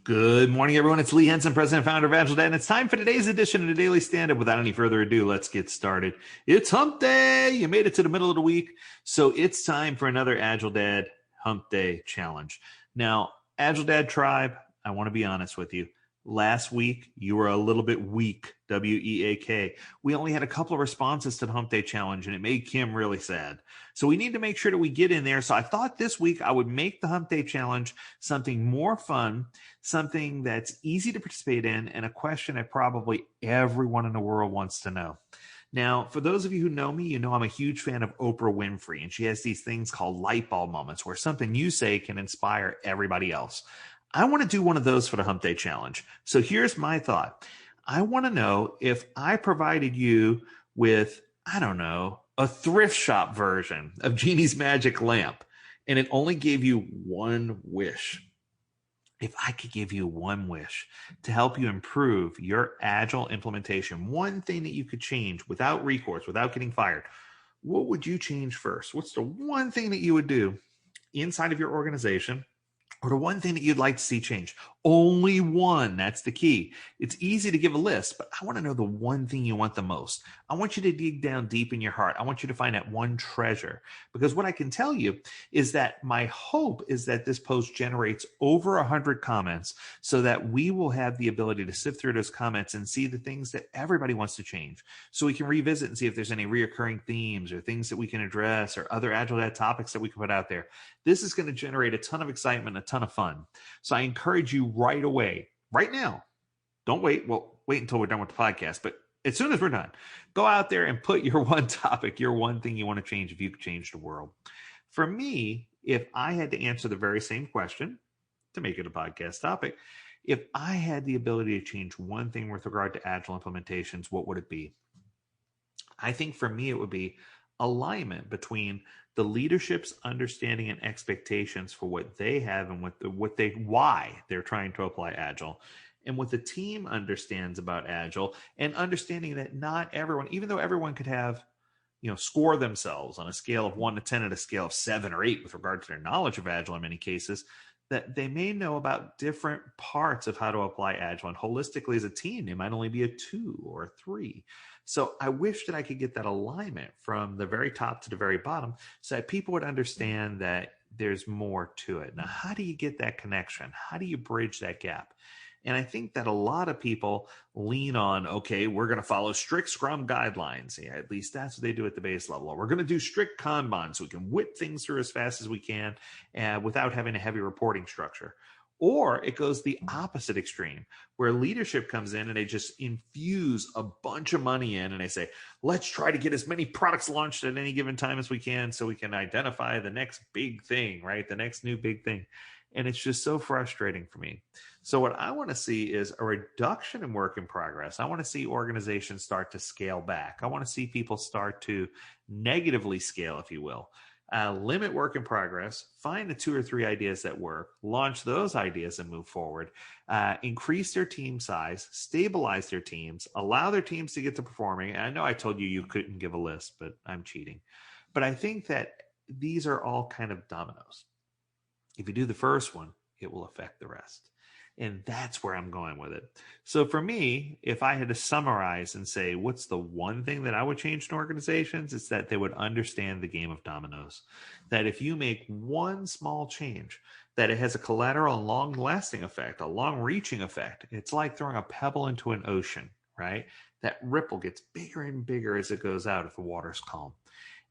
Good morning, everyone. It's Lee Henson, President and Founder of AgileDad, and it's time for today's edition of the Daily Stand-Up. Without any further ado, let's get started. It's Hump Day. You made it to the middle of the week, so it's time for another AgileDad Hump Day challenge. Now, AgileDad Tribe, I want to be honest with you. Last week, you were a little bit weak, W-E-A-K. We only had a couple of responses to the Hump Day Challenge, and it made Kim really sad. So we need to make sure that we get in there. So I thought this week I would make the Hump Day Challenge something more fun, something that's easy to participate in, and a question that probably everyone in the world wants to know. Now, for those of you who know me, you know I'm a huge fan of Oprah Winfrey, and she has these things called light bulb moments where something you say can inspire everybody else. I want to do one of those for the Hump Day Challenge. So here's my thought. I want to know if I provided you with, a thrift shop version of Genie's magic lamp, and it only gave you one wish. If I could give you one wish to help you improve your Agile implementation, one thing that you could change without recourse, without getting fired, what would you change first? What's the one thing that you would do inside of your organization? Or the one thing that you'd like to see change? Only one. That's the key. It's easy to give a list, but I want to know the one thing you want the most. I want you to dig down deep in your heart. I want you to find that one treasure. Because what I can tell you is that my hope is that this post generates over 100 comments so that we will have the ability to sift through those comments and see the things that everybody wants to change. So we can revisit and see if there's any reoccurring themes or things that we can address or other AgileDad topics that we can put out there. This is going to generate a ton of excitement, a ton of fun. So I encourage you right away, right now, don't wait. Well, wait until we're done with the podcast, but as soon as we're done, go out there and put your one topic, your one thing you want to change if you could change the world. For me, if I had to answer the very same question to make it a podcast topic, if I had the ability to change one thing with regard to Agile implementations, what would it be? I think for me, it would be alignment between the leadership's understanding and expectations for what they have and why they're trying to apply Agile, and what the team understands about Agile, and understanding that not everyone, even though everyone could have, score themselves on a scale of 1 to 10 at a scale of 7 or 8 with regard to their knowledge of Agile in many cases, that they may know about different parts of how to apply Agile. And holistically as a team, they might only be a 2 or a 3. So I wish that I could get that alignment from the very top to the very bottom so that people would understand that there's more to it. Now, how do you get that connection? How do you bridge that gap? And I think that a lot of people lean on, okay, we're going to follow strict Scrum guidelines. Yeah, at least that's what they do at the base level. Or we're going to do strict Kanban so we can whip things through as fast as we can without having a heavy reporting structure. Or it goes the opposite extreme, where leadership comes in and they just infuse a bunch of money in and they say, let's try to get as many products launched at any given time as we can so we can identify the next big thing, right? The next new big thing. And it's just so frustrating for me. So what I want to see is a reduction in work in progress. I want to see organizations start to scale back. I want to see people start to negatively scale, if you will. Limit work in progress, find the 2 or 3 ideas that work, launch those ideas and move forward, increase their team size, stabilize their teams, allow their teams to get to performing. And I know I told you couldn't give a list, but I'm cheating. But I think that these are all kind of dominoes. If you do the first one, it will affect the rest. And that's where I'm going with it. So for me, if I had to summarize and say, what's the one thing that I would change in organizations? It's that they would understand the game of dominoes. That if you make one small change, that it has a collateral and long-lasting effect, a long-reaching effect. It's like throwing a pebble into an ocean, right? That ripple gets bigger and bigger as it goes out if the water's calm.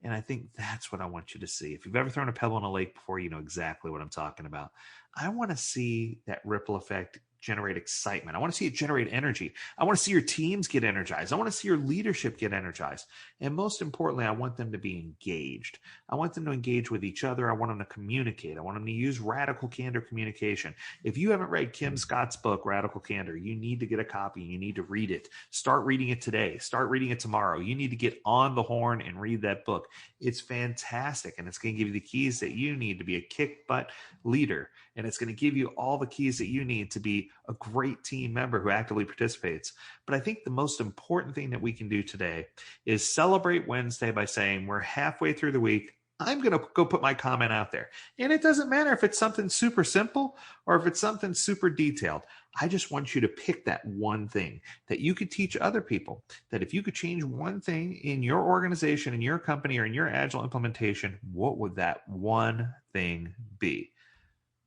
And I think that's what I want you to see. If you've ever thrown a pebble in a lake before, you know exactly what I'm talking about. I want to see that ripple effect generate excitement. I want to see it generate energy. I want to see your teams get energized. I want to see your leadership get energized. And most importantly, I want them to be engaged. I want them to engage with each other. I want them to communicate. I want them to use radical candor communication. If you haven't read Kim Scott's book, Radical Candor, you need to get a copy. You need to read it. Start reading it today. Start reading it tomorrow. You need to get on the horn and read that book. It's fantastic. And it's going to give you the keys that you need to be a kick-butt leader. And it's going to give you all the keys that you need to be a great team member who actively participates. But I think the most important thing that we can do today is celebrate Wednesday by saying we're halfway through the week. I'm going to go put my comment out there. And it doesn't matter if it's something super simple or if it's something super detailed. I just want you to pick that one thing that you could teach other people, that if you could change one thing in your organization, in your company, or in your Agile implementation, what would that one thing be?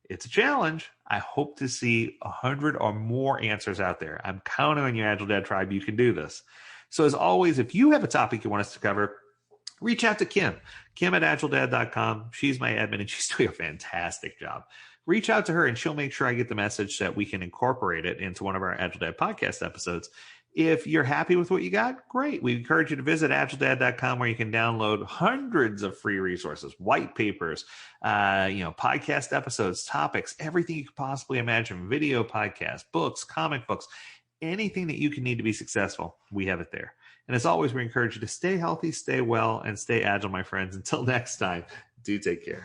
It's a challenge. I hope to see 100 or more answers out there. I'm counting on you, Agile Dad Tribe. You can do this. So as always, if you have a topic you want us to cover, reach out to Kim at agiledad.com. She's my admin and she's doing a fantastic job. Reach out to her and she'll make sure I get the message so that we can incorporate it into one of our Agile Dad podcast episodes. If you're happy with what you got, great. We encourage you to visit agiledad.com where you can download hundreds of free resources, white papers, podcast episodes, topics, everything you could possibly imagine, video podcasts, books, comic books, anything that you can need to be successful. We have it there. And as always, we encourage you to stay healthy, stay well, and stay agile, my friends. Until next time, do take care.